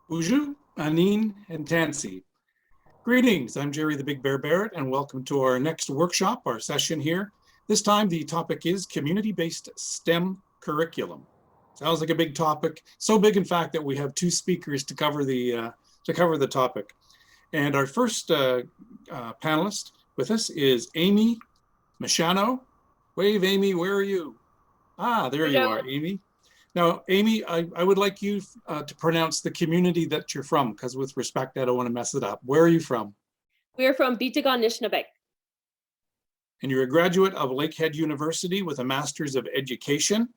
Bonjour, Anine and Tansy. Greetings, I'm Jerry the Big Bear Barrett, and welcome to our next workshop, our session here. This time the topic is community-based STEM curriculum. Sounds like a big topic, so big in fact that we have two speakers to cover the topic. And our first panelist with us is Amy Machano. Wave, Amy, where are you? Ah, there you are, Amy. Now, Amy, I would like you to pronounce the community that you're from, because with respect, I don't want to mess it up. Where are you from? We are from Bitigan-Nishnabek. And you're a graduate of Lakehead University with a Master's of Education,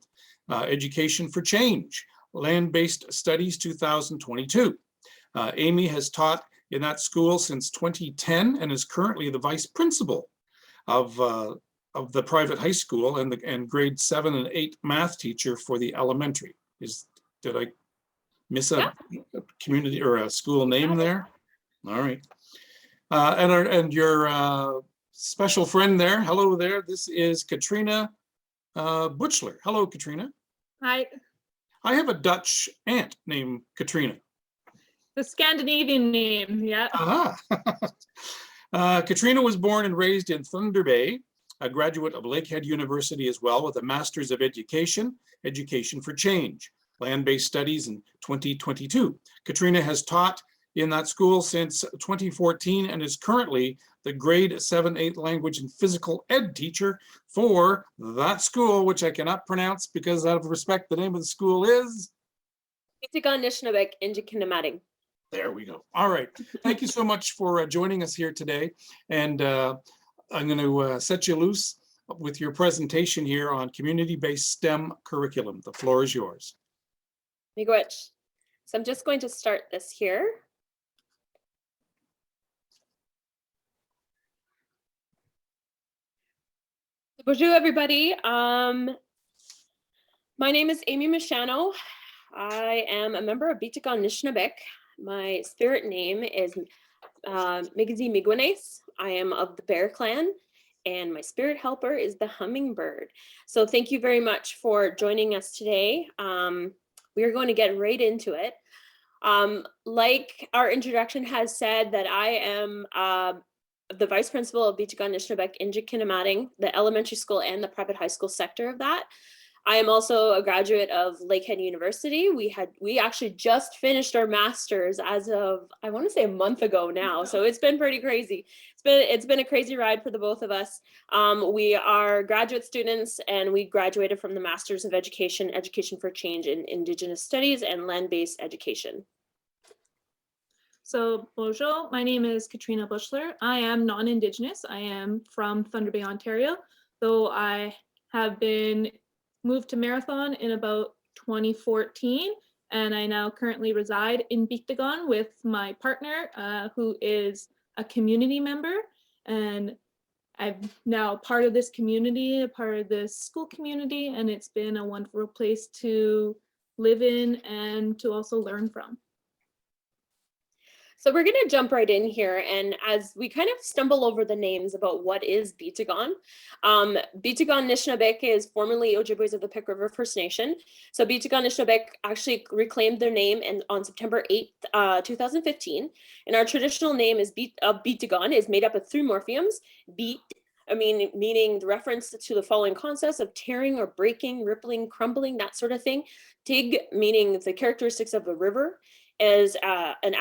Education for Change, Land-Based Studies 2022. Amy has taught in that school since 2010 and is currently the vice principal of the private high school and grade 7 and 8 math teacher for the elementary. Did I miss a community or a school name there? All right. And your special friend there, hello there. This is Katrina Butchler. Hello, Katrina. Hi. I have a Dutch aunt named Katrina. The Scandinavian name, yeah. Katrina was born and raised in Thunder Bay, a graduate of Lakehead University as well, with a Master's of Education, Education for Change, Land-Based Studies in 2022. Katrina has taught in that school since 2014 and is currently the grade 7-8 language and physical ed teacher for that school, which I cannot pronounce because out of respect, the name of the school is? Bitigan-Nishnabek Injikinamating. There we go. All right. Thank you so much for joining us here today. And I'm going to set you loose with your presentation here on community-based STEM curriculum. The floor is yours. Miigwech. So I'm just going to start this here. Bonjour, everybody. My name is Amy Machano. I am a member of Bitigan-Nishnabek. My spirit name is Migazi Migwanes. I am of the Bear Clan, and my spirit helper is the hummingbird. So thank you very much for joining us today. We are going to get right into it. Like our introduction has said, that I am the vice principal of Bitigan-Nishnabek Injikinamating, the elementary school and the private high school sector of that. I am also a graduate of Lakehead University. We actually just finished our master's as of, I want to say, a month ago now. So it's been pretty crazy. It's been a crazy ride for the both of us. We are graduate students, and we graduated from the Masters of Education, Education for Change in Indigenous Studies and Land-Based Education. So bonjour, my name is Katrina Butchler. I am non-Indigenous. I am from Thunder Bay, Ontario, though I have been moved to Marathon in about 2014, and I now currently reside in Bitigan with my partner, who is a community member, and I'm now part of this community, a part of this school community, and it's been a wonderful place to live in and to also learn from. So we're going to jump right in here, and as we kind of stumble over the names about what is Bitigan, Bitigan-Nishnabek is formerly Ojibways of the Pick River First Nation. So Bitigan-Nishnabek actually reclaimed their name on September 8th, 2015, and our traditional name is Bitigan is made up of 3 morphemes: beat, meaning the reference to the following concepts of tearing or breaking, rippling, crumbling, that sort of thing; tig, meaning the characteristics of the river, as an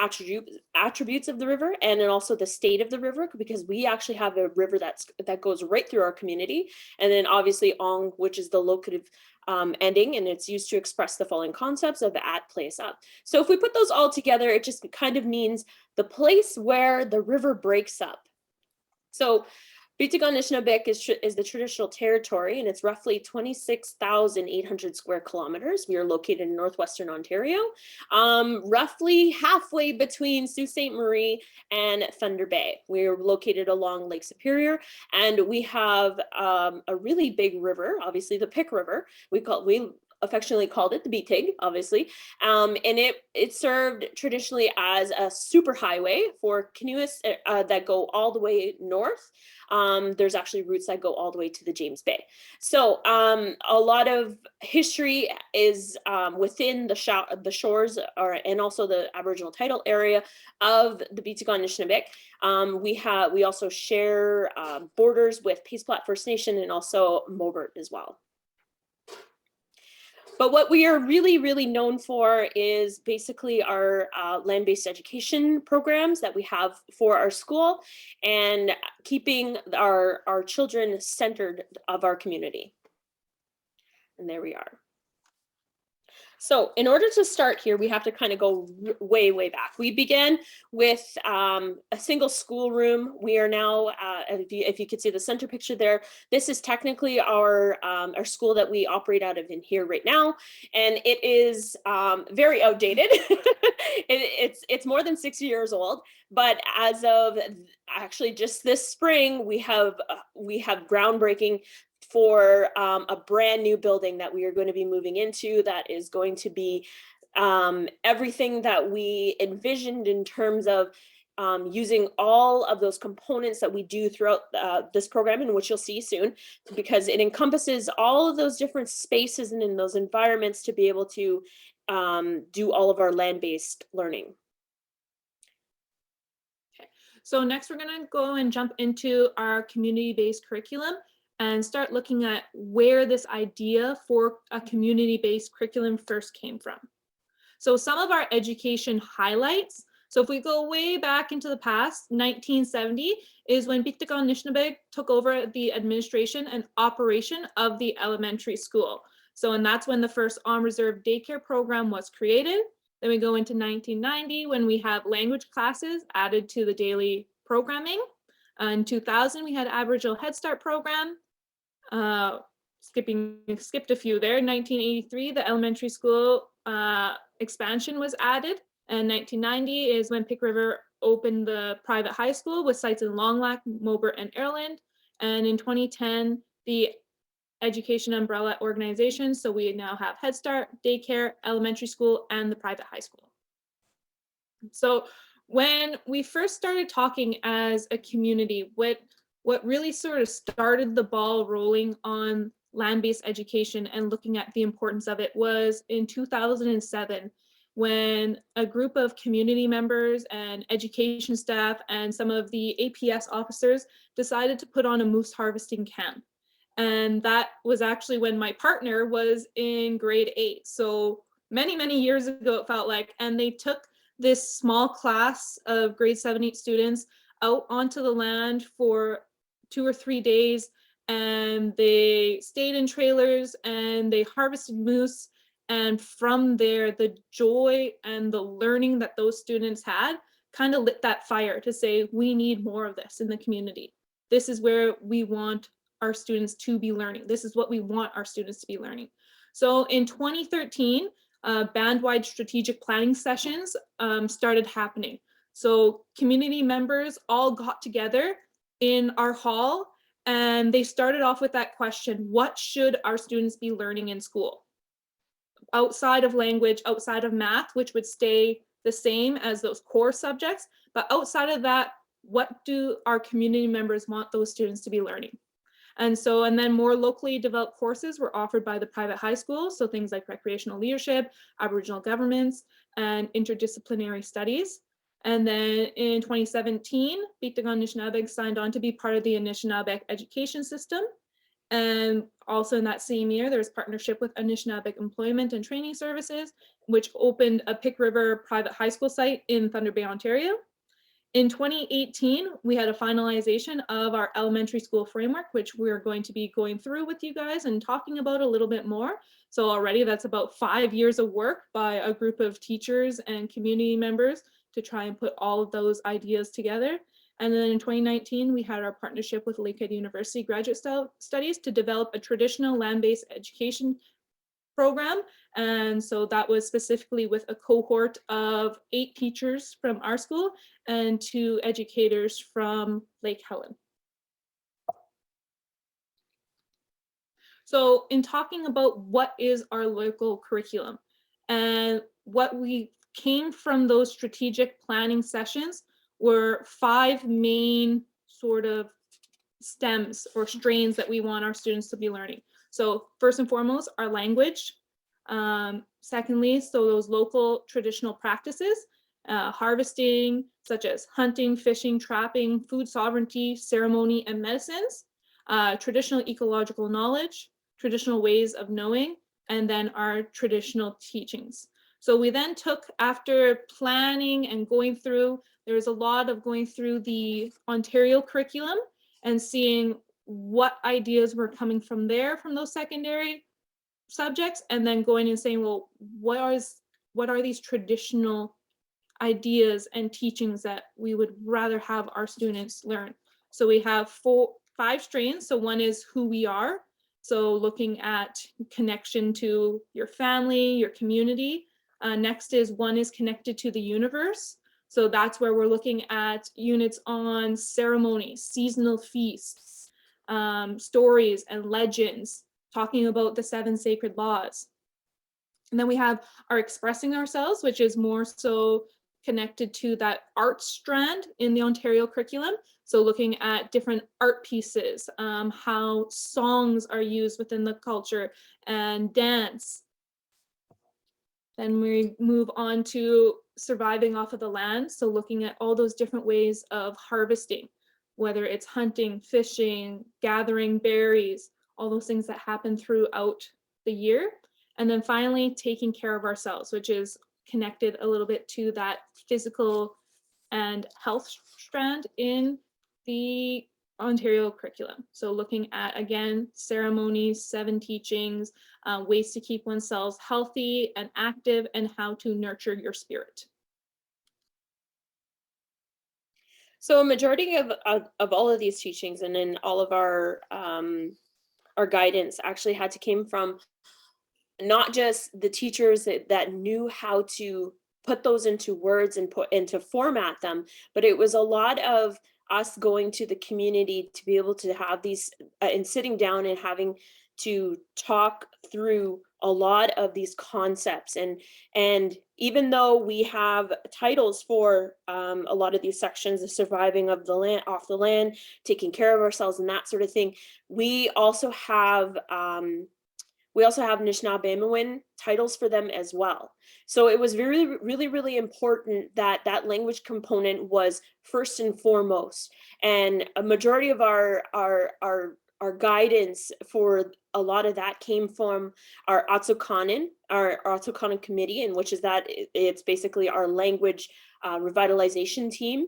attributes of the river, and then also the state of the river, because we actually have a river that goes right through our community. And then obviously ong, which is the locative ending, and it's used to express the following concepts of at, place, up. So if we put those all together, it just kind of means the place where the river breaks up. So Bitigan-Nishnabek is the traditional territory, and it's roughly 26,800 square kilometers. We are located in northwestern Ontario, roughly halfway between Sault Ste. Marie and Thunder Bay. We are located along Lake Superior, and we have a really big river, obviously the Pick River. affectionately called it the BTIG, obviously. And it served traditionally as a super highway for canoeists that go all the way north. There's actually routes that go all the way to the James Bay. So a lot of history is within the shores and also the Aboriginal tidal area of the Beetigong-Nishnabek. We also share borders with Peace Plat First Nation and also Mobert as well. But what we are really, really known for is basically our land-based education programs that we have for our school and keeping our children centered of our community. And there we are. So in order to start here, we have to kind of go way, way back. We began with a single schoolroom. We are now, if you could see the center picture there, this is technically our school that we operate out of in here right now. And it is very outdated. It's more than 6 years old. But as of actually just this spring, we have groundbreaking for a brand new building that we are going to be moving into that is going to be everything that we envisioned in terms of using all of those components that we do throughout this program, and which you'll see soon, because it encompasses all of those different spaces and in those environments to be able to do all of our land-based learning. Okay, so next we're going to go and jump into our community-based curriculum and start looking at where this idea for a community-based curriculum first came from. So some of our education highlights. So if we go way back into the past, 1970 is when Beetigong-Nishnabeg took over the administration and operation of the elementary school. So, and that's when the first on-reserve daycare program was created. Then we go into 1990 when we have language classes added to the daily programming. In 2000, we had Aboriginal Head Start program. Skipped a few there. 1983, the elementary school expansion was added. And 1990 is when Pick River opened the private high school with sites in Long Lac, Mobert, and Ireland. And in 2010, the education umbrella organization. So we now have Head Start, daycare, elementary school, and the private high school. So when we first started talking as a community, what really sort of started the ball rolling on land-based education and looking at the importance of it was in 2007, when a group of community members and education staff and some of the APS officers decided to put on a moose harvesting camp. And that was actually when my partner was in grade 8. So many, many years ago, it felt like, and they took this small class of grade 7, 8 students out onto the land for 2 or 3 days, and they stayed in trailers and they harvested moose. And from there, the joy and the learning that those students had kind of lit that fire to say, we need more of this in the community. This is where we want our students to be learning. This is what we want our students to be learning. So in 2013, band-wide strategic planning sessions started happening. So community members all got together in our hall, and they started off with that question: what should our students be learning in school? Outside of language, outside of math, which would stay the same as those core subjects, but outside of that, what do our community members want those students to be learning? And then more locally developed courses were offered by the private high schools. So things like recreational leadership, Aboriginal governments, and interdisciplinary studies. And then in 2017, Beetigong-Nishnabeg signed on to be part of the Anishinaabe education system. And also in that same year, there was partnership with Anishinaabe Employment and Training Services, which opened a Pick River private high school site in Thunder Bay, Ontario. In 2018, we had a finalization of our elementary school framework, which we're going to be going through with you guys and talking about a little bit more. So already that's about 5 years of work by a group of teachers and community members to try and put all of those ideas together. And then in 2019, we had our partnership with Lakehead University Graduate Studies to develop a traditional land-based education program. And so that was specifically with a cohort of 8 teachers from our school and 2 educators from Lake Helen. So in talking about what is our local curriculum and what we came from those strategic planning sessions were 5 main sort of stems or strains that we want our students to be learning. So first and foremost, our language. Secondly, so those local traditional practices, harvesting, such as hunting, fishing, trapping, food sovereignty, ceremony, and medicines, traditional ecological knowledge, traditional ways of knowing, and then our traditional teachings. So we then took, after planning and going through, there was a lot of going through the Ontario curriculum and seeing what ideas were coming from there, from those secondary subjects, and then going and saying, well, what are these traditional ideas and teachings that we would rather have our students learn? So we have 5 strains. So one is who we are. So looking at connection to your family, your community. Next is one is connected to the universe. So that's where we're looking at units on ceremonies, seasonal feasts, stories and legends, talking about the 7 sacred laws. And then we have our expressing ourselves, which is more so connected to that art strand in the Ontario curriculum. So looking at different art pieces, how songs are used within the culture, and dance. Then we move on to surviving off of the land. So looking at all those different ways of harvesting, whether it's hunting, fishing, gathering berries, all those things that happen throughout the year. And then finally, taking care of ourselves, which is connected a little bit to that physical and health strand in the Ontario curriculum. So looking at, again, ceremonies, 7 teachings, ways to keep oneself healthy and active, and how to nurture your spirit. So a majority of all of these teachings and in all of our guidance actually had to came from not just the teachers that knew how to put those into words and put into format them, but it was a lot of us going to the community to be able to have these and sitting down and having to talk through a lot of these concepts. And even though we have titles for a lot of these sections, the surviving of the land, off the land, taking care of ourselves and that sort of thing, we also have Anishinaabe titles for them as well. So it was really important that that language component was first and foremost. And a majority of our guidance for a lot of that came from our Atsukanen committee, and which is that it's basically our language revitalization team.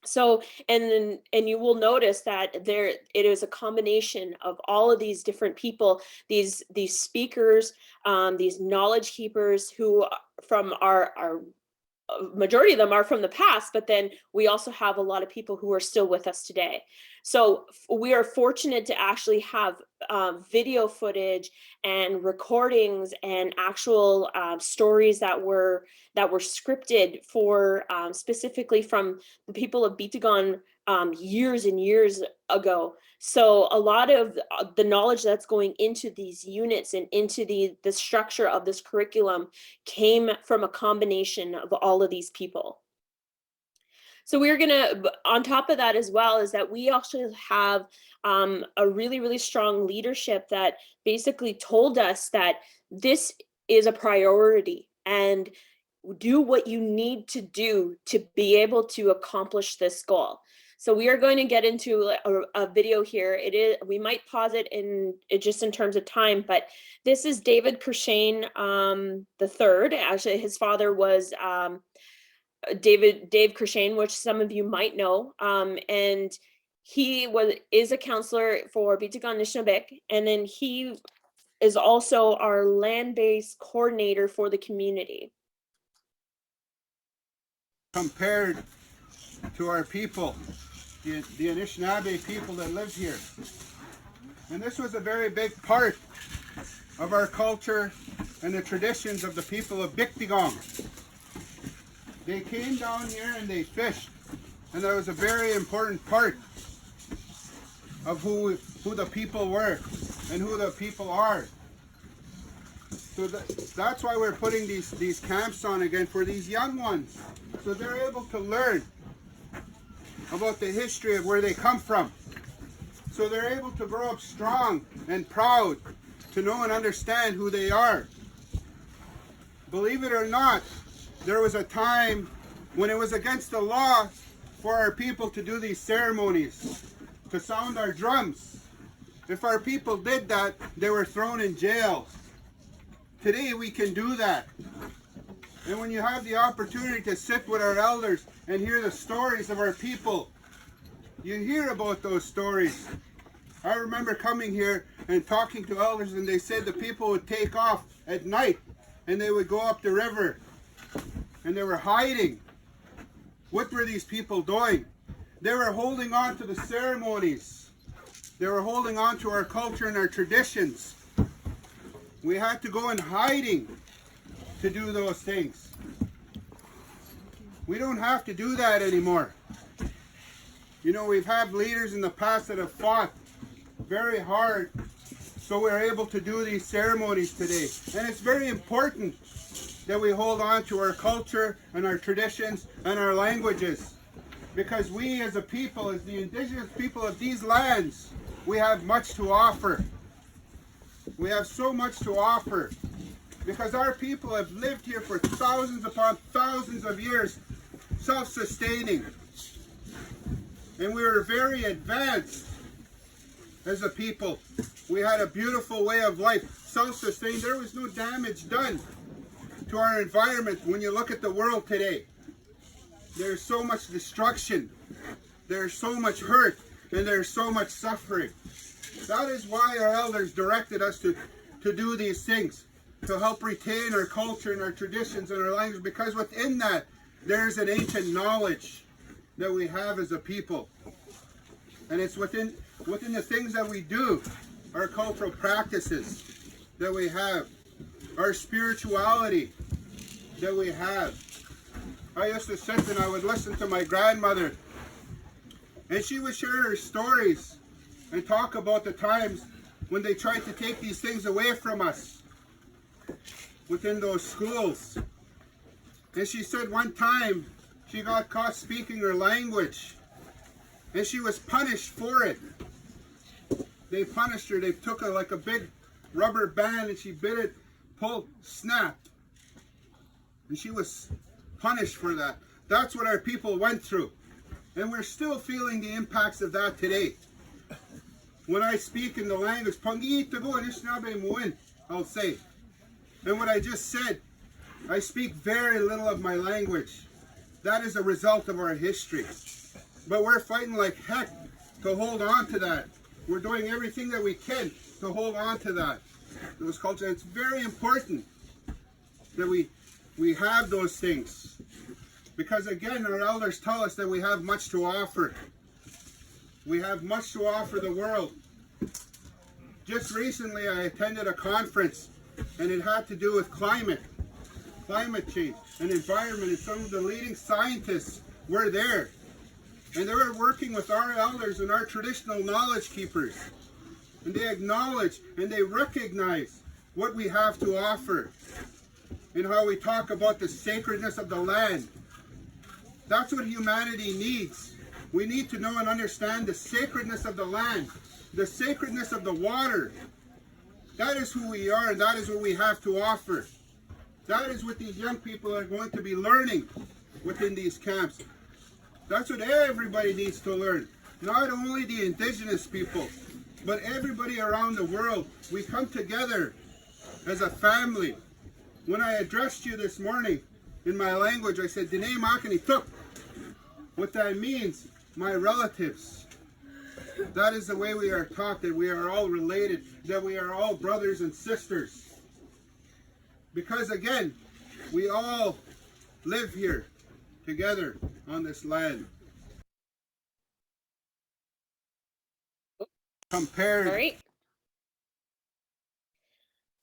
So, and you will notice that it is a combination of all of these different people, these speakers, these knowledge keepers who from our majority of them are from the past, but then we also have a lot of people who are still with us today. So we are fortunate to actually have video footage and recordings and actual stories that were scripted for specifically from the people of Bitagon years and years ago. So a lot of the knowledge that's going into these units and into the structure of this curriculum came from a combination of all of these people. So we're gonna, on top of that as well, is that we also have a really strong leadership that basically told us that this is a priority and do what you need to do to be able to accomplish this goal. So we are going to get into a video here. We might pause it just in terms of time, but this is David Kershane the third. Actually, his father was Dave Kershane, which some of you might know, and he is a counselor for Bitagon Nishnabek, and then he is also our land-based coordinator for the community. Compared to our people, the Anishinaabe people that lived here. And this was a very big part of our culture and the traditions of the people of Biktigong. They came down here and they fished, and that was a very important part of who the people were. and who the people are. So that's why we're putting these camps on again for these young ones, so they're able to learn about the history of where they come from. So they're able to grow up strong and proud to know and understand who they are. Believe it or not, there was a time when it was against the law for our people to do these ceremonies, to sound our drums. If our people did that, they were thrown in jail. Today we can do that. And when you have the opportunity to sit with our elders and hear the stories of our people, you hear about those stories. I remember coming here and talking to elders, and they said the people would take off at night and they would go up the river and they were hiding. What were these people doing? They were holding on to the ceremonies. They were holding on to our culture and our traditions. We had to go in hiding to do those things. We don't have to do that anymore. You know, we've had leaders in the past that have fought very hard so we're able to do these ceremonies today. And it's very important that we hold on to our culture and our traditions and our languages, because we as a people, as the Indigenous people of these lands, we have much to offer. We have so much to offer because our people have lived here for thousands upon thousands of years, self-sustaining. And we were very advanced as a people. We had a beautiful way of life, self-sustained. There was no damage done to our environment. When you look at the world today, there's so much destruction, there's so much hurt, and there's so much suffering. That is why our elders directed us to do these things, to help retain our culture and our traditions and our language, because within that, there's an ancient knowledge that we have as a people. And it's within the things that we do, our cultural practices that we have, our spirituality that we have. I used to sit and I would listen to my grandmother, and she would share her stories and talk about the times when they tried to take these things away from us within those schools. And she said one time she got caught speaking her language, and she was punished for it. They punished her. They took her like a big rubber band and she bit it, pulled, snapped. And she was punished for that. That's what our people went through. And we're still feeling the impacts of that today. When I speak in the language, I'll say. And what I just said, I speak very little of my language. That is a result of our history. But we're fighting like heck to hold on to that. We're doing everything that we can to hold on to that. Those cultures. It's very important that we have those things. Because again, our elders tell us that we have much to offer. We have much to offer the world. Just recently I attended a conference, and it had to do with climate change and environment, and some of the leading scientists were there. And they were working with our elders and our traditional knowledge keepers. And they acknowledge and they recognize what we have to offer and how we talk about the sacredness of the land. That's what humanity needs. We need to know and understand the sacredness of the land, the sacredness of the water. That is who we are, and that is what we have to offer. That is what these young people are going to be learning within these camps. That's what everybody needs to learn. Not only the Indigenous people, but everybody around the world. We come together as a family. When I addressed you this morning in my language, I said, Dine Makani Tuk. What that means, my relatives. That is the way we are taught, that we are all related, that we are all brothers and sisters. Because again, we all live here together on this land. Compared. All right.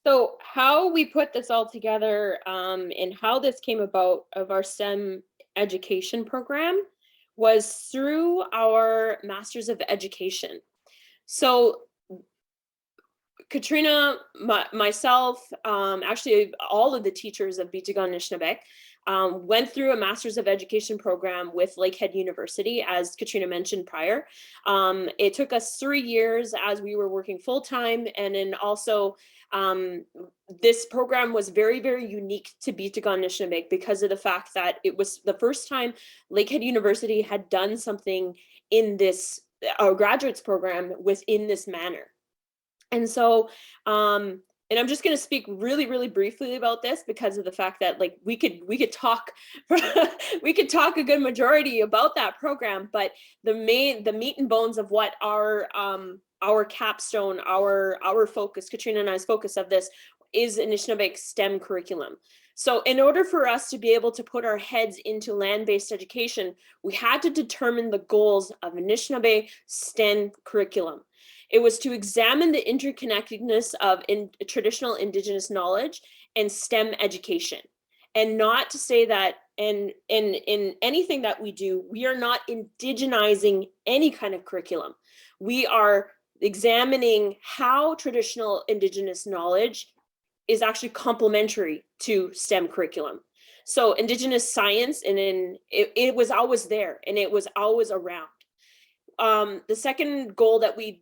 So how we put this all together and how this came about of our STEM education program was through our Masters of Education. So Katrina, myself, actually all of the teachers of Bitigan Anishinaabe went through a Master's of Education program with Lakehead University, as Katrina mentioned prior. It took us 3 years as we were working full-time, and then also this program was very, very unique to Bitigan Anishinaabe because of the fact that it was the first time Lakehead University had done something in this graduates program within this manner. And so, and I'm just going to speak really, really briefly about this because of the fact that like we could talk we could talk a good majority about that program, but the meat and bones of what our capstone, our focus, Katrina and I's focus of this is Anishinaabe STEM curriculum. So in order for us to be able to put our heads into land-based education, we had to determine the goals of Anishinaabe STEM curriculum. It was to examine the interconnectedness of traditional Indigenous knowledge and STEM education, and not to say that in anything that we do, we are not indigenizing any kind of curriculum. We are examining how traditional Indigenous knowledge is actually complementary to STEM curriculum. So Indigenous science, and it was always there, and it was always around. The second goal that we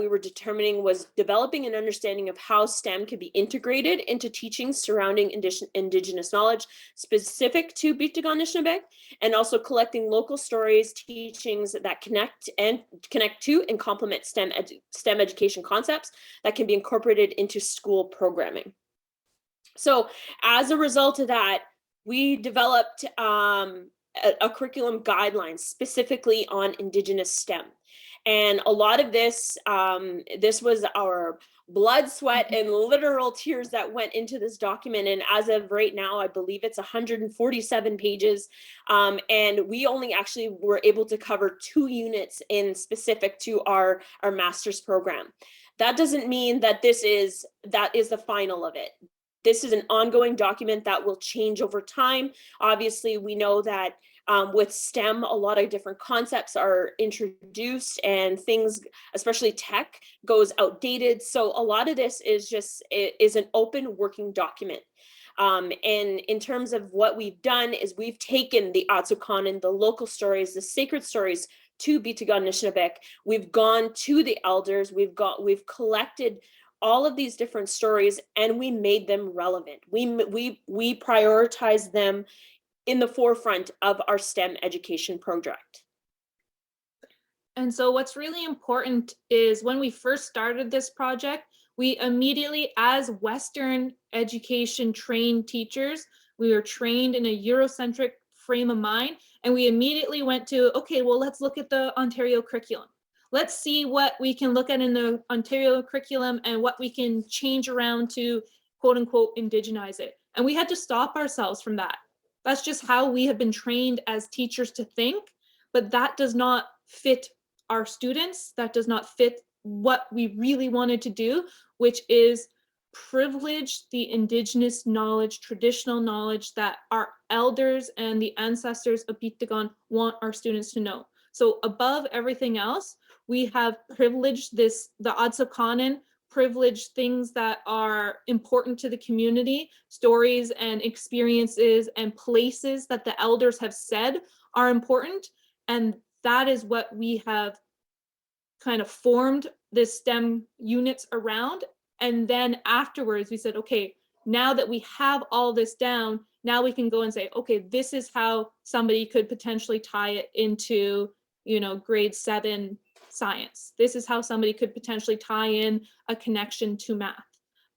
were determining was developing an understanding of how STEM could be integrated into teachings surrounding Indigenous knowledge specific to Bitigan Anishinaabe, and also collecting local stories, teachings that connect to and complement STEM education concepts that can be incorporated into school programming. So as a result of that, we developed a curriculum guidelines specifically on Indigenous STEM. And a lot of this, this was our blood, sweat, and literal tears that went into this document. And as of right now, I believe it's 147 pages. And we only actually were able to cover 2 units in specific to our master's program. That doesn't mean that that is the final of it. This is an ongoing document that will change over time. Obviously, we know that with STEM, a lot of different concepts are introduced and things, especially tech, goes outdated. So a lot of this is an open working document. And in terms of what we've done is we've taken the Atsukanen, the local stories, the sacred stories to Bitigan Anishinaabe. We've gone to the elders. We've collected all of these different stories, and we made them relevant. We prioritized them in the forefront of our STEM education project. And so what's really important is when we first started this project, we immediately, as Western education trained teachers, we were trained in a Eurocentric frame of mind, and we immediately went to, okay, well, let's look at the Ontario curriculum. Let's see what we can look at in the Ontario curriculum and what we can change around to quote unquote indigenize it. And we had to stop ourselves from that. That's just how we have been trained as teachers to think, but that does not fit our students. That does not fit what we really wanted to do, which is privilege the Indigenous knowledge, traditional knowledge that our elders and the ancestors of Bitigan want our students to know. So above everything else, we have privileged the Atsukanen, privileged things that are important to the community, stories and experiences and places that the elders have said are important. And that is what we have kind of formed this STEM units around. And then afterwards we said, okay, now that we have all this down, now we can go and say, okay, this is how somebody could potentially tie it into, grade 7 science. This is how somebody could potentially tie in a connection to math.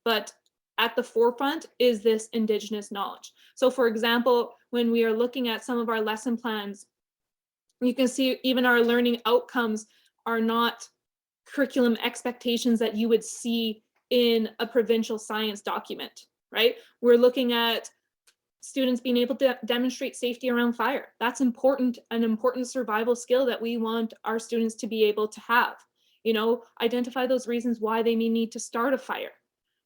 But at the forefront is this Indigenous knowledge. So for example, when we are looking at some of our lesson plans, you can see even our learning outcomes are not curriculum expectations that you would see in a provincial science document, right? We're looking at students being able to demonstrate safety around fire. That's important, an important survival skill that we want our students to be able to have. Identify those reasons why they may need to start a fire.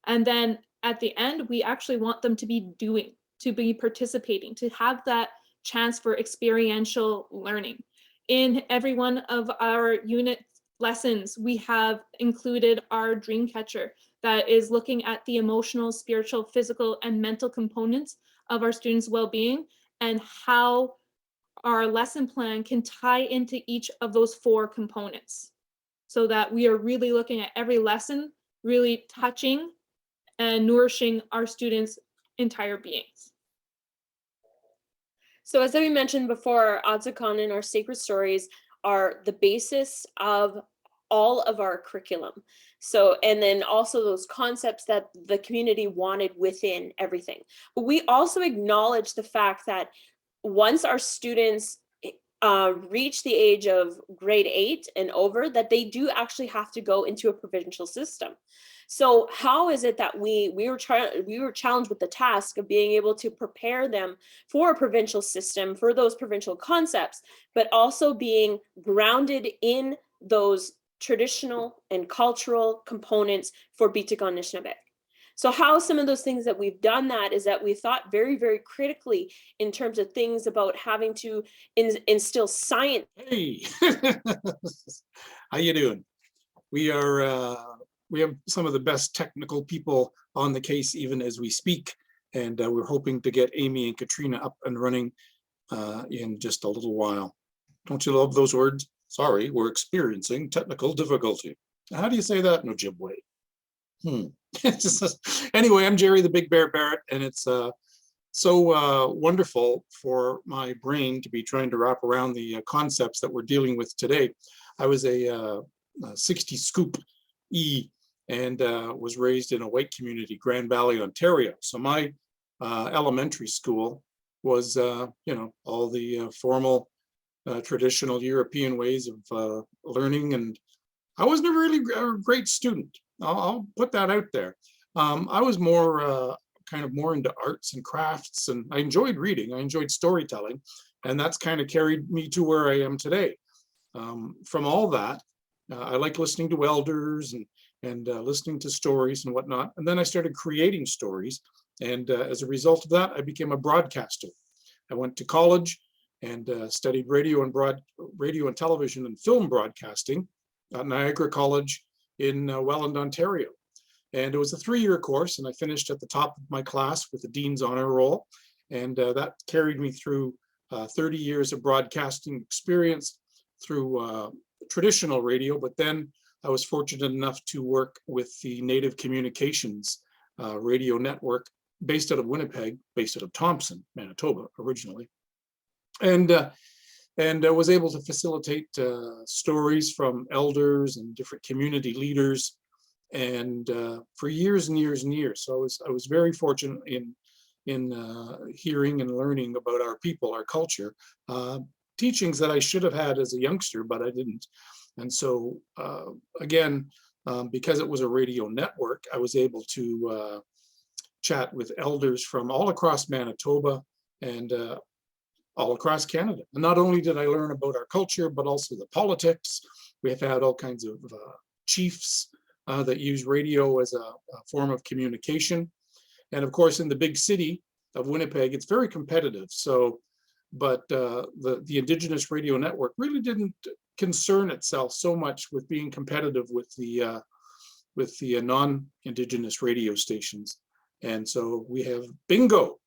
And then at the end, we actually want them to be doing, to be participating, to have that chance for experiential learning. In every one of our unit lessons, we have included our dream catcher that is looking at the emotional, spiritual, physical, and mental components of our students' well-being and how our lesson plan can tie into each of those 4 components, so that we are really looking at every lesson, really touching and nourishing our students' entire beings. So as we mentioned before, Atsakan and our sacred stories are the basis of all of our curriculum. So, and then also those concepts that the community wanted within everything. But we also acknowledge the fact that once our students reach the age of grade 8 and over, that they do actually have to go into a provincial system. So how is it that we were challenged with the task of being able to prepare them for a provincial system, for those provincial concepts, but also being grounded in those traditional and cultural components for Bitigan Anishinaabe? So how some of those things that we've done that is that we thought very, very critically in terms of things about having to instill science. Hey, how you doing? We have some of the best technical people on the case even as we speak, and we're hoping to get Amy and Katrina up and running in just a little while. Don't you love those words? Sorry, we're experiencing technical difficulty. How do you say that in Ojibwe? Anyway, I'm Jerry the Big Bear Barrett, and it's so wonderful for my brain to be trying to wrap around the concepts that we're dealing with today. I was a 60 scoop E and was raised in a white community, Grand Valley, Ontario. So my elementary school was, you know, all the formal, traditional European ways of learning, and I was never really a great student. I'll put that out there. I was more kind of more into arts and crafts, and I enjoyed reading. I enjoyed storytelling, and that's kind of carried me to where I am today. From all that, I like listening to elders and listening to stories and whatnot. And then I started creating stories, and as a result of that, I became a broadcaster. I went to college and studied radio and television and film broadcasting at Niagara College in Welland, Ontario. And it was a 3-year course, and I finished at the top of my class with the Dean's Honor Roll. And that carried me through 30 years of broadcasting experience through traditional radio. But then I was fortunate enough to work with the Native Communications radio network based out of Winnipeg, based out of Thompson, Manitoba, originally. And I was able to facilitate stories from elders and different community leaders, and for years and years and years. So I was very fortunate in hearing and learning about our people, our culture, teachings that I should have had as a youngster, but I didn't. And so again, because it was a radio network, I was able to chat with elders from all across Manitoba and all across Canada. And not only did I learn about our culture, but also the politics. We have had all kinds of chiefs that use radio as a form of communication. And of course, in the big city of Winnipeg, it's very competitive. So, but the Indigenous Radio Network really didn't concern itself so much with being competitive with the non-Indigenous radio stations. And so we have bingo.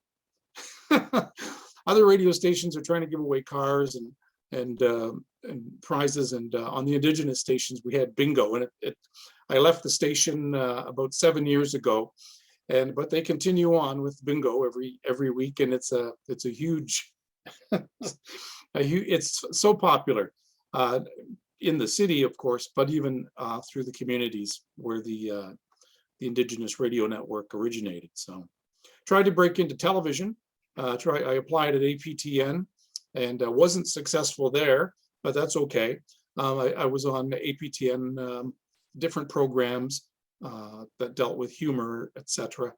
Other radio stations are trying to give away cars and prizes, and on the Indigenous stations we had bingo. And I left the station about 7 years ago, but they continue on with bingo every week, and it's a huge, it's so popular in the city, of course, but even through the communities where the Indigenous Radio Network originated. So tried to break into television. I applied at APTN and wasn't successful there, but that's okay. I was on APTN, different programs that dealt with humor, etc.,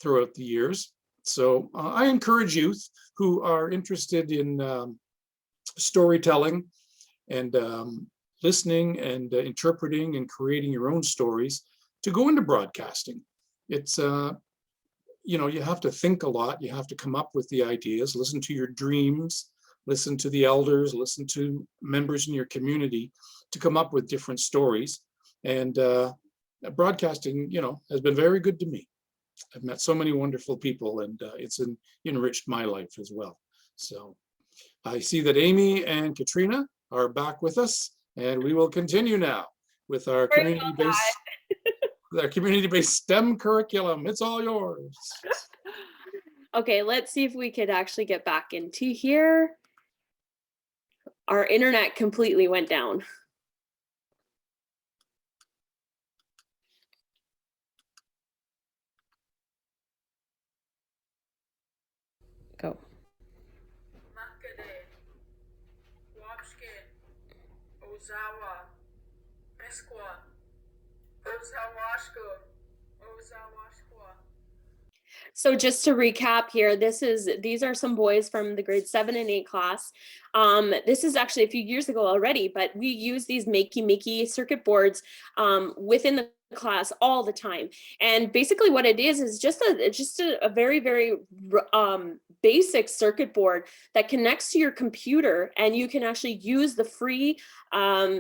throughout the years. So I encourage youth who are interested in storytelling and listening and interpreting and creating your own stories to go into broadcasting. It's you know, you have to think a lot. You have to come up with the ideas, listen to your dreams, listen to the elders, listen to members in your community to come up with different stories. And broadcasting, has been very good to me. I've met so many wonderful people, and it's enriched my life as well. So I see that Amy and Katrina are back with us, and we will continue now with our community-based STEM curriculum. It's all yours. Okay, let's see if we could actually get back into here. Our internet completely went down. Go. Makade, Wapshke, Ozawa, Mesqua, Ozawashko, Ozawashqua. So just to recap here, these are some boys from the grade 7 and 8 class. This is actually a few years ago already, but we use these makey circuit boards within the class all the time. And basically what it is just a very, very basic circuit board that connects to your computer, and you can actually use the free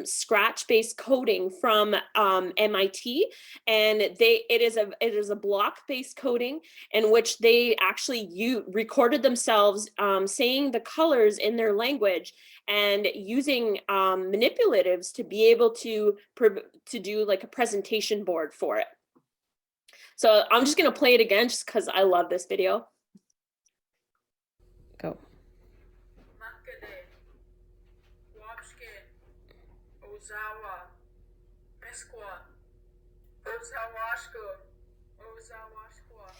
Scratch-based coding from MIT, and it is a block-based coding in which they actually recorded themselves saying the colors in their language and using manipulatives to be able to do like a presentation board for it. So I'm just going to play it again just because I love this video. Go. Makade, Wapshke, Ozawa, Mesqua, Ozawashko, Ozawashqua.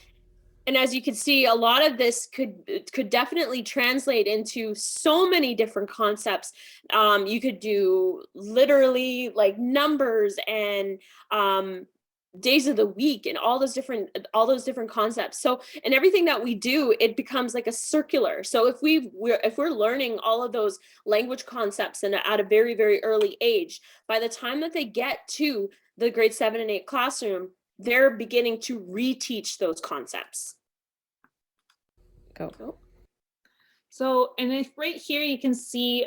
And as you can see, a lot of this could definitely translate into so many different concepts. You could do literally like numbers and days of the week and all those different concepts. So, and everything that we do, it becomes like a circular. So if we're learning all of those language concepts and at a very, very early age, by the time that they get to the grade 7 and 8 classroom, they're beginning to reteach those concepts. Go. So, and if right here you can see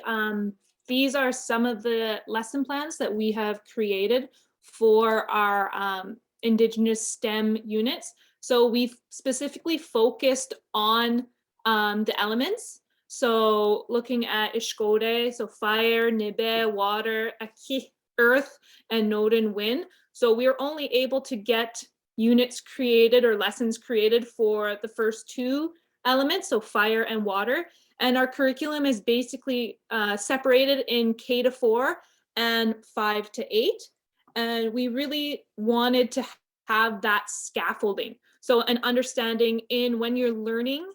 these are some of the lesson plans that we have created for our Indigenous STEM units. So we've specifically focused on the elements. So looking at Ishkode, so fire, Nibe, water, Aki, earth, and Nodin, wind. So we were only able to get units created or lessons created for the first two elements, so fire and water. And our curriculum is basically separated in K to 4 and 5 to 8. And we really wanted to have that scaffolding. So an understanding in when you're learning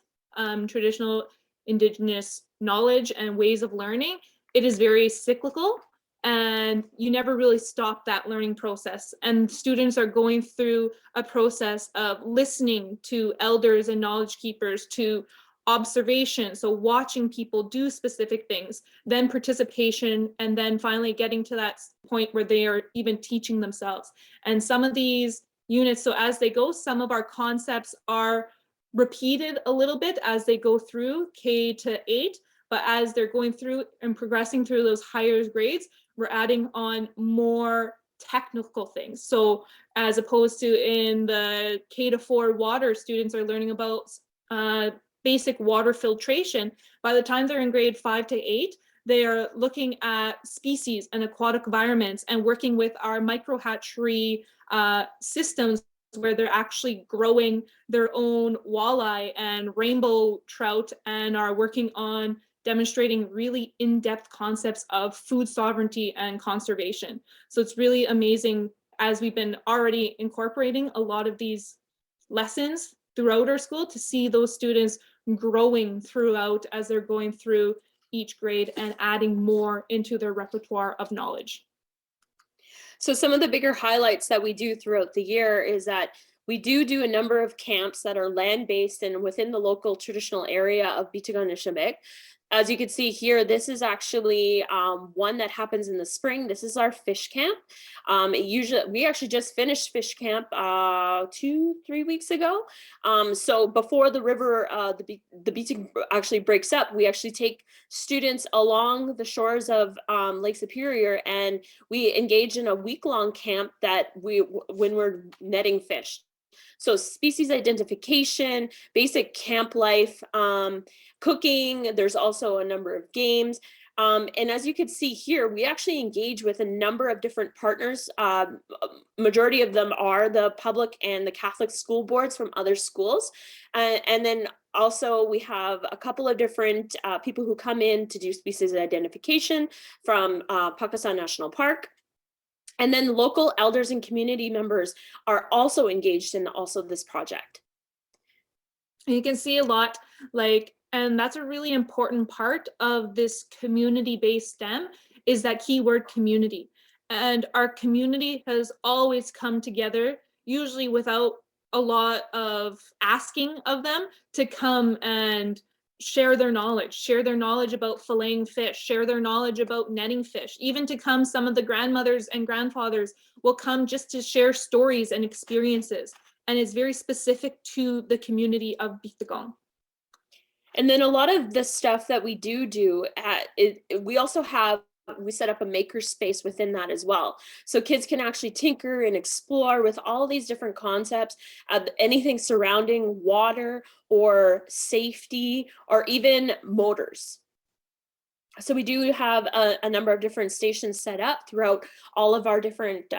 traditional Indigenous knowledge and ways of learning, it is very cyclical and you never really stop that learning process. And students are going through a process of listening to elders and knowledge keepers, to observation, so watching people do specific things, then participation, and then finally getting to that point where they are even teaching themselves. And some of these units, so as they go, some of our concepts are repeated a little bit as they go through K to 8, but as they're going through and progressing through those higher grades, we're adding on more technical things. So as opposed to in the K to 4 water, students are learning about basic water filtration. By the time they're in grade 5 to 8, they are looking at species and aquatic environments and working with our microhatchery systems where they're actually growing their own walleye and rainbow trout and are working on demonstrating really in-depth concepts of food sovereignty and conservation. So it's really amazing as we've been already incorporating a lot of these lessons throughout our school to see those students growing throughout as they're going through each grade and adding more into their repertoire of knowledge. So some of the bigger highlights that we do throughout the year is that we do a number of camps that are land-based and within the local traditional area of Bitagan and Shebek. As you can see here, this is actually one that happens in the spring. This is our fish camp. We actually just finished fish camp 2-3 weeks ago. So before the river, the beaching actually breaks up, we actually take students along the shores of Lake Superior, and we engage in a week-long camp that when we're netting fish. So species identification, basic camp life, cooking, there's also a number of games. And as you can see here, we actually engage with a number of different partners. Majority of them are the public and the Catholic school boards from other schools. And then also we have a couple of different people who come in to do species identification from Pakistan National Park. And then local elders and community members are also engaged in this project. You can see a lot and that's a really important part of this community-based STEM is that keyword community. And our community has always come together, usually without a lot of asking of them, to come and share their knowledge about filleting fish, share their knowledge about netting fish, even to come, some of the grandmothers and grandfathers will come just to share stories and experiences. And it's very specific to the community of Bitagong. And then a lot of the stuff that we do we set up a maker space within that as well. So kids can actually tinker and explore with all these different concepts, anything surrounding water or safety or even motors. So we do have a number of different stations set up throughout all of our different,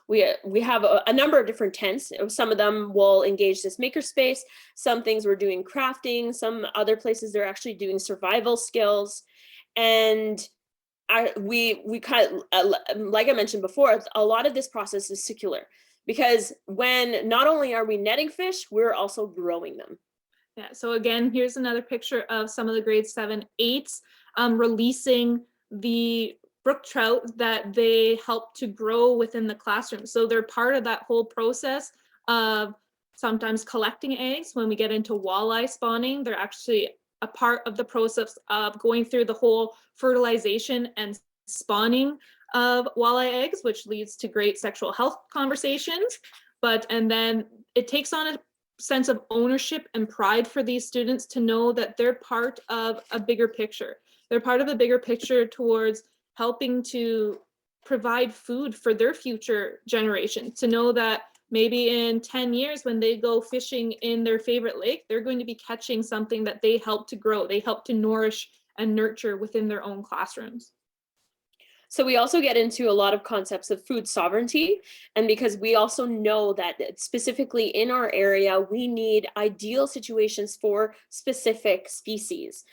we have a number of different tents. Some of them will engage this makerspace. Some things we're doing crafting. Some other places they're actually doing survival skills. And we kind of, like I mentioned before, a lot of this process is circular, because when not only are we netting fish, we're also growing them. Yeah, so again, here's another picture of some of the grade 7, 8s releasing the brook trout that they help to grow within the classroom. So they're part of that whole process of sometimes collecting eggs. When we get into walleye spawning, they're actually a part of the process of going through the whole fertilization and spawning of walleye eggs, which leads to great sexual health conversations. And then it takes on a sense of ownership and pride for these students to know that they're part of a bigger picture. They're part of a bigger picture towards helping to provide food for their future generation, to know that maybe in 10 years when they go fishing in their favorite lake, they're going to be catching something that they help to grow, they help to nourish and nurture within their own classrooms. So we also get into a lot of concepts of food sovereignty, and because we also know that specifically in our area, we need ideal situations for specific species.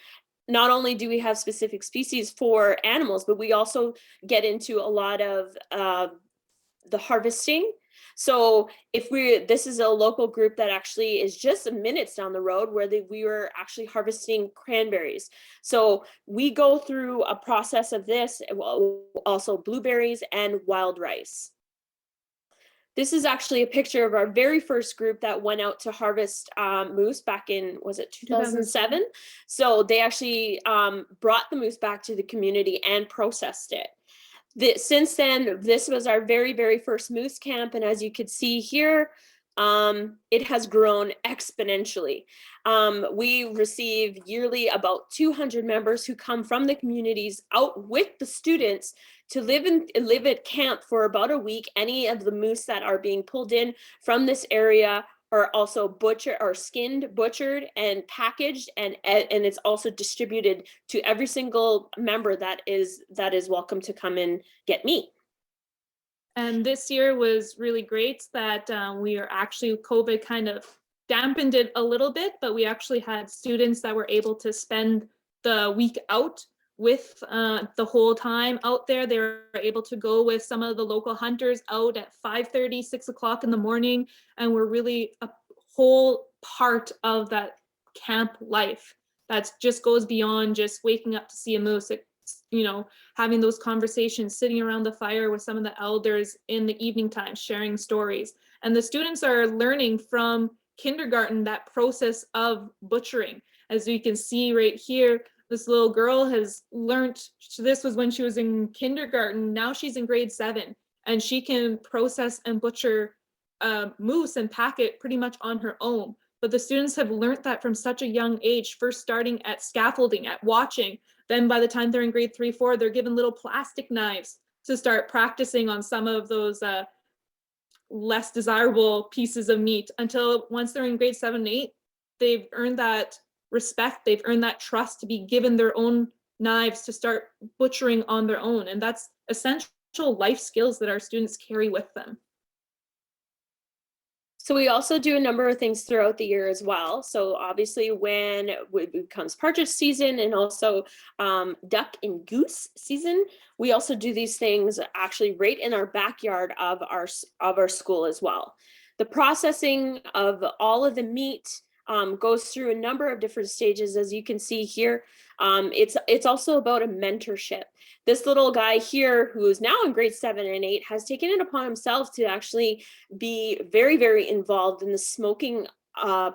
Not only do we have specific species for animals, but we also get into a lot of the harvesting. So this is a local group that actually is just minutes down the road where we were actually harvesting cranberries. So we go through a process of this, also blueberries and wild rice. This is actually a picture of our very first group that went out to harvest moose back in, was it 2007? So they actually brought the moose back to the community and processed it. Since then, this was our very, very first moose camp. And as you can see here, it has grown exponentially. We receive yearly about 200 members who come from the communities out with the students to live at camp for about a week. Any of the moose that are being pulled in from this area are also skinned, butchered, and packaged, and it's also distributed to every single member that is welcome to come and get meat. And this year was really great that we are actually, COVID kind of dampened it a little bit, but we actually had students that were able to spend the week out with the whole time out there. They were able to go with some of the local hunters out at 5:30, 6 o'clock in the morning, and we're really a whole part of that camp life that just goes beyond just waking up to see a moose. It's, having those conversations, sitting around the fire with some of the elders in the evening time, sharing stories. And the students are learning from kindergarten that process of butchering. As you can see right here, This little girl has learned, this was when she was in kindergarten, now she's in grade 7, and she can process and butcher moose and pack it pretty much on her own. But the students have learned that from such a young age, first starting at scaffolding, at watching. Then by the time they're in grade 3, 4, they're given little plastic knives to start practicing on some of those less desirable pieces of meat, until once they're in grade 7 and 8, they've earned that respect, they've earned that trust to be given their own knives to start butchering on their own. And that's essential life skills that our students carry with them. So we also do a number of things throughout the year as well. So obviously when it becomes partridge season, and also duck and goose season, we also do these things actually right in our backyard of our school as well. The processing of all of the meat goes through a number of different stages, as you can see here. It's also about a mentorship. This little guy here, who is now in grade 7 and 8, has taken it upon himself to actually be very, very involved in the smoking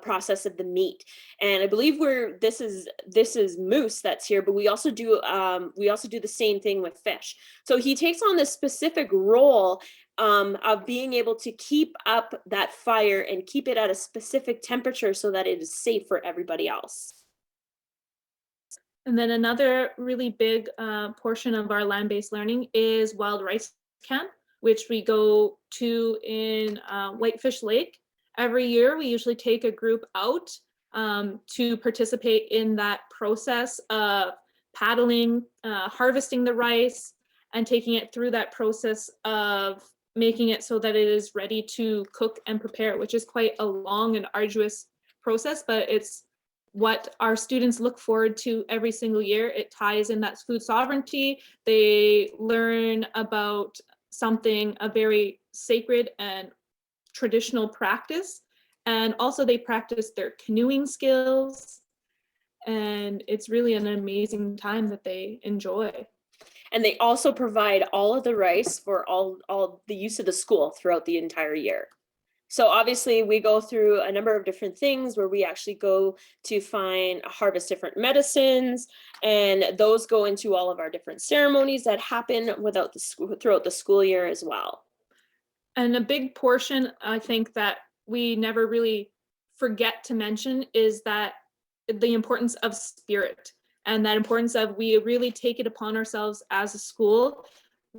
process of the meat. And I believe this is moose that's here, but we also do the same thing with fish. So he takes on this specific role of being able to keep up that fire and keep it at a specific temperature so that it is safe for everybody else. And then another really big portion of our land-based learning is Wild Rice Camp, which we go to in Whitefish Lake. Every year, we usually take a group out to participate in that process of paddling, harvesting the rice, and taking it through that process of making it so that it is ready to cook and prepare, which is quite a long and arduous process, but it's what our students look forward to every single year. It ties in that food sovereignty. They learn about a very sacred and traditional practice. And also they practice their canoeing skills. And it's really an amazing time that they enjoy. And they also provide all of the rice for all the use of the school throughout the entire year. So obviously we go through a number of different things where we actually go to harvest different medicines, and those go into all of our different ceremonies that happen throughout the school year as well. And a big portion, I think, that we never really forget to mention is that the importance of spirit, and that importance of, we really take it upon ourselves as a school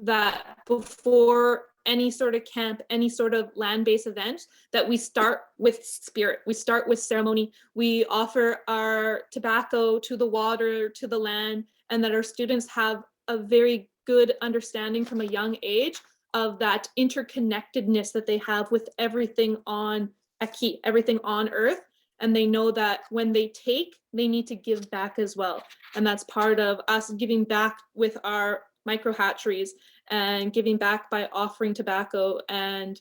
that before any sort of camp, any sort of land-based event, that we start with spirit. We start with ceremony. We offer our tobacco to the water, to the land, and that our students have a very good understanding from a young age of that interconnectedness that they have with everything on Aki, everything on Earth. And they know that when they take, they need to give back as well. And that's part of us giving back with our micro hatcheries and giving back by offering tobacco, and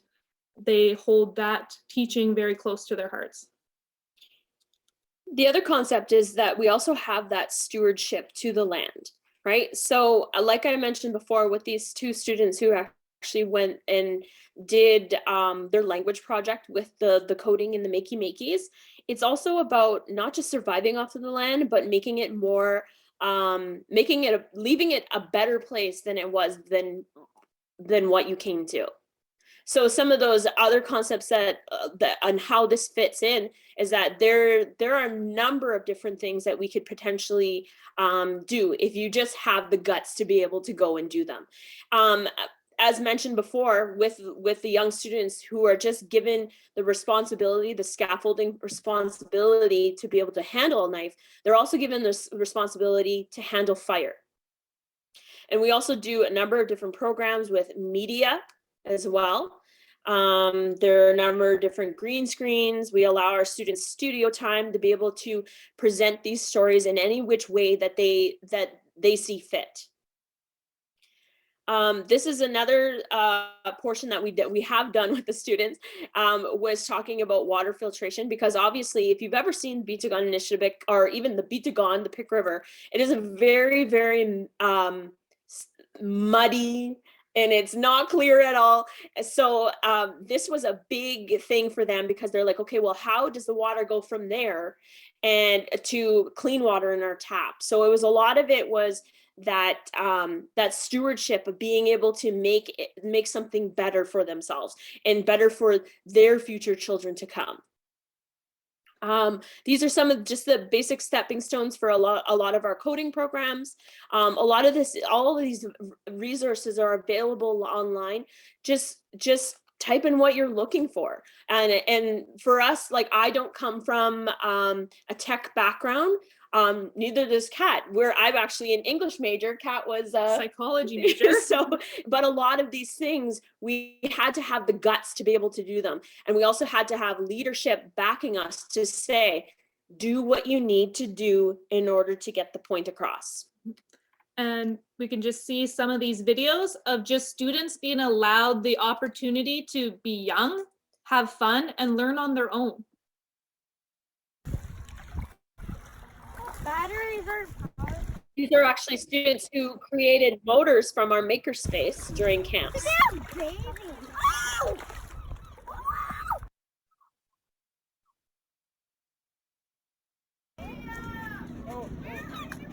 they hold that teaching very close to their hearts. The other concept is that we also have that stewardship to the land, right? So like I mentioned before, with these two students who actually went and did their language project with the coding and the makey-makeys, it's also about not just surviving off of the land, but making it more leaving it a better place than it was than what you came to. So some of those other concepts that on how this fits in is that there are a number of different things that we could potentially do if you just have the guts to be able to go and do them. As mentioned before, with the young students who are just given the responsibility, the scaffolding responsibility to be able to handle a knife, they're also given this responsibility to handle fire. And we also do a number of different programs with media as well. There are a number of different green screens. We allow our students studio time to be able to present these stories in any which way that they see fit. This is another portion that we have done with the students, was talking about water filtration, because obviously if you've ever seen Bitagon and Nishnabik, or even the Bitagon, the Pick River, it is a very, very muddy and it's not clear at all. So this was a big thing for them because they're like, okay, well, how does the water go from there and to clean water in our tap? So it was a lot of it was that that stewardship of being able to make something better for themselves and better for their future children to come. These are some of just the basic stepping stones for a lot of our coding programs. All of these resources are available online. Just type in what you're looking for. And for us, like, I don't come from a tech background. Neither does Kat. I'm actually an English major. Kat was a Psychology major. So, but a lot of these things, we had to have the guts to be able to do them. And we also had to have leadership backing us to say, do what you need to do in order to get the point across. And we can just see some of these videos of just students being allowed the opportunity to be young, have fun, and learn on their own. These are actually students who created motors from our makerspace during camps.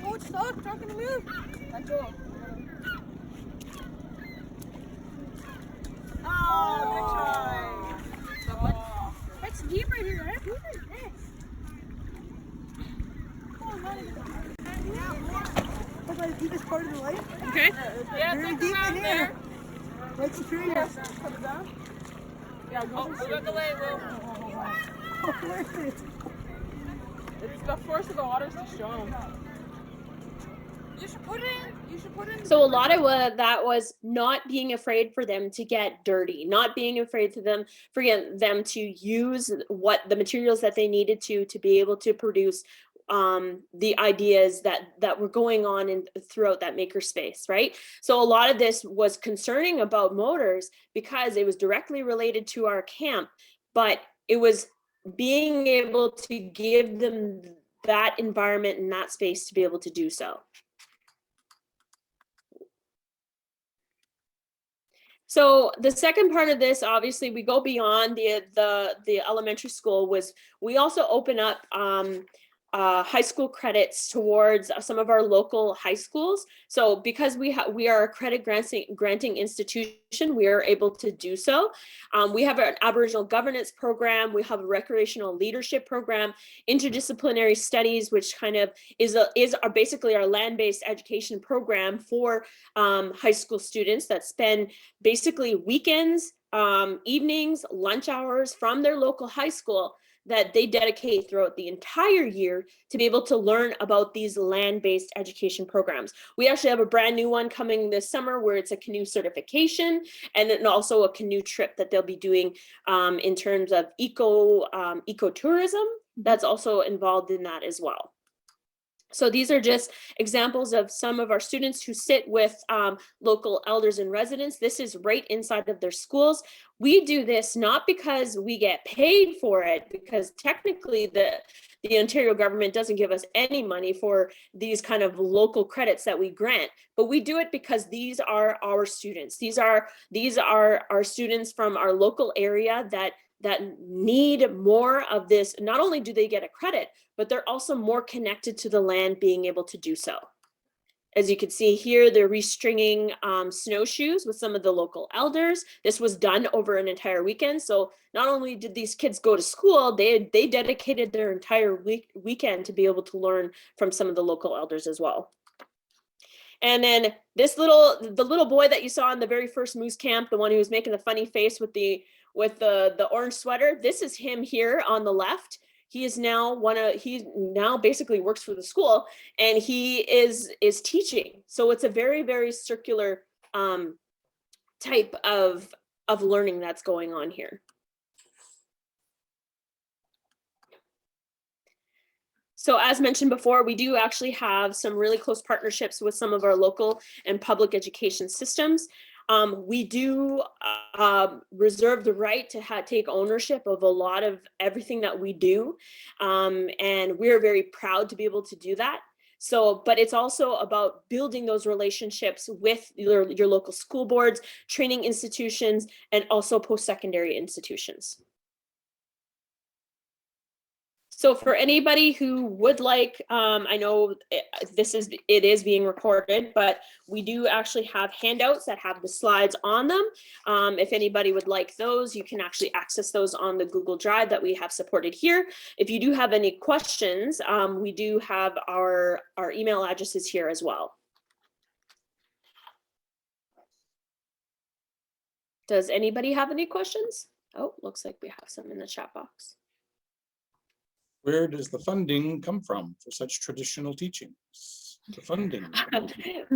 Oh, it's stuck. It's not gonna move. Let go. Oh, good try. Oh. It's deep right here, right? What is this? Oh, not even. That's like the deepest part of the lake. Okay. Yeah, Very it's deep around in there. here. Let's see. Yeah, put it down. Yeah, go. Oh, we got the label. Where is it? It's the force of the water is too strong. You should put it in. You should put it in. So a lot of that was not being afraid for them to get dirty, not being afraid for them to use what the materials that they needed to be able to produce the ideas that were going on throughout that makerspace, right? So a lot of this was concerning about motors because it was directly related to our camp, but it was being able to give them that environment and that space to be able to do so. So the second part of this, obviously, we go beyond the elementary school. Was we also open up high school credits towards some of our local high schools. So because we are a credit granting institution, we are able to do so. We have an Aboriginal governance program. We have a recreational leadership program, interdisciplinary studies, which kind of is basically our land-based education program for high school students that spend basically weekends, evenings, lunch hours from their local high school that they dedicate throughout the entire year to be able to learn about these land-based education programs. We actually have a brand new one coming this summer where it's a canoe certification and then also a canoe trip that they'll be doing in terms of ecotourism. That's also involved in that as well. So these are just examples of some of our students who sit with local elders and residents. This is right inside of their schools. We do this not because we get paid for it, because technically the Ontario government doesn't give us any money for these kind of local credits that we grant, but we do it because these are our students. These are our students from our local area that need more of this. Not only do they get a credit, but they're also more connected to the land being able to do so. As you can see here, they're restringing snowshoes with some of the local elders. This was done over an entire weekend. So not only did these kids go to school, they dedicated their entire weekend to be able to learn from some of the local elders as well. And then the little boy that you saw in the very first moose camp, the one who was making the funny face with the orange sweater, this is him here on the left. He is now he now basically works for the school, and he is teaching. So it's a very, very circular type of learning that's going on here. So as mentioned before, we do actually have some really close partnerships with some of our local and public education systems. We do reserve the right to take ownership of a lot of everything that we do. And we're very proud to be able to do that. So, but it's also about building those relationships with your local school boards, training institutions, and also post-secondary institutions. So for anybody who would like, I know it is being recorded, but we do actually have handouts that have the slides on them. If anybody would like those, you can actually access those on the Google Drive that we have supported here. If you do have any questions, we do have our email addresses here as well. Does anybody have any questions? Oh, looks like we have some in the chat box. Where does the funding come from for such traditional teachings? The funding.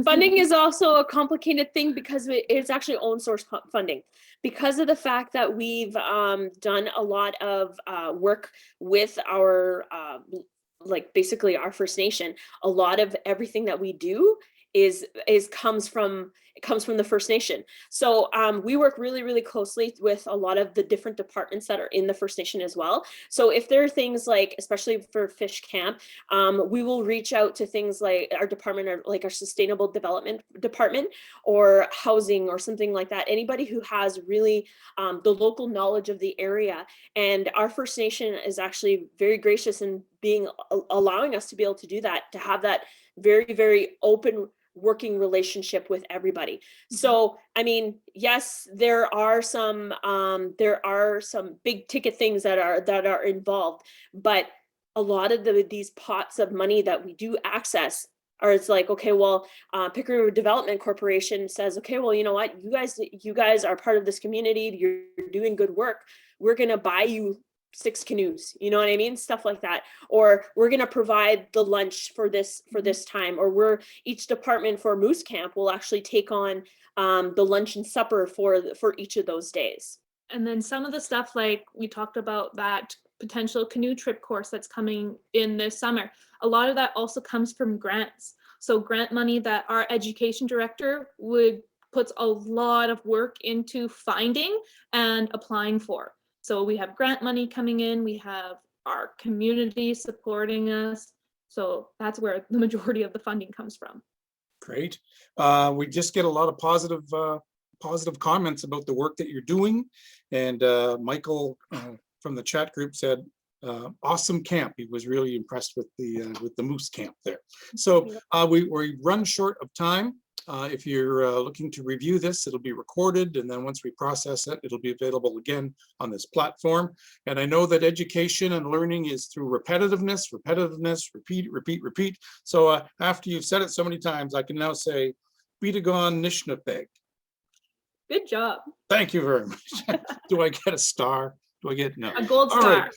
Funding is also a complicated thing because it's actually own source funding. Because of the fact that we've done a lot of work with our, like basically our First Nation, a lot of everything that we do comes from the First Nation. So we work really, really closely with a lot of the different departments that are in the First Nation as well. So if there are things like, especially for Fish Camp, we will reach out to things like our department, or like our Sustainable Development Department, or housing, or something like that. Anybody who has really the local knowledge of the area. And our First Nation is actually very gracious in allowing us to be able to do that, to have that very, very open working relationship with everybody. So, I mean, yes, there are some big ticket things that are involved, but a lot of these pots of money that we do access are, it's like, okay, well, Pickering River Development Corporation says, okay, well, you know what, you guys are part of this community, you're doing good work, we're gonna buy you 6 canoes, you know what I mean? Stuff like that. Or we're going to provide the lunch for this time, or each department for Moose Camp will actually take on the lunch and supper for each of those days. And then some of the stuff, like we talked about, that potential canoe trip course that's coming in this summer, a lot of that also comes from grants. So grant money that our education director puts a lot of work into finding and applying for. So we have grant money coming in, we have our community supporting us. So that's where the majority of the funding comes from. Great. We just get a lot of positive comments about the work that you're doing. And Michael from the chat group said, awesome camp. He was really impressed with the moose camp there. So we run short of time. If you're looking to review this, it'll be recorded, and then once we process it, it'll be available again on this platform. And I know that education and learning is through repetitiveness, repeat. So after you've said it so many times, I can now say, Bitagon Nishnapeg. Good job. Thank you very much. Do I get a star? Do I get, no. A gold star. All right.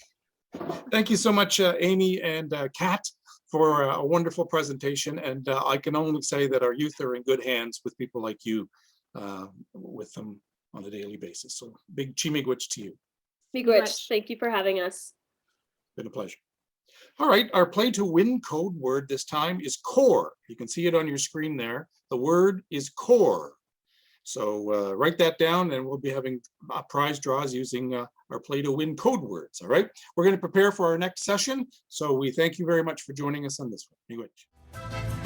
Thank you so much, Amy and Kat, for a wonderful presentation. And I can only say that our youth are in good hands with people like you, with them on a daily basis. So big Chi-miigwech to you. Miigwech, thank you for having us. Been a pleasure. All right, our play to win code word this time is core. You can see it on your screen there. The word is core. So write that down, and we'll be having prize draws using our play to win code words. All right, we're going to prepare for our next session. So we thank you very much for joining us on this one. Miigwech.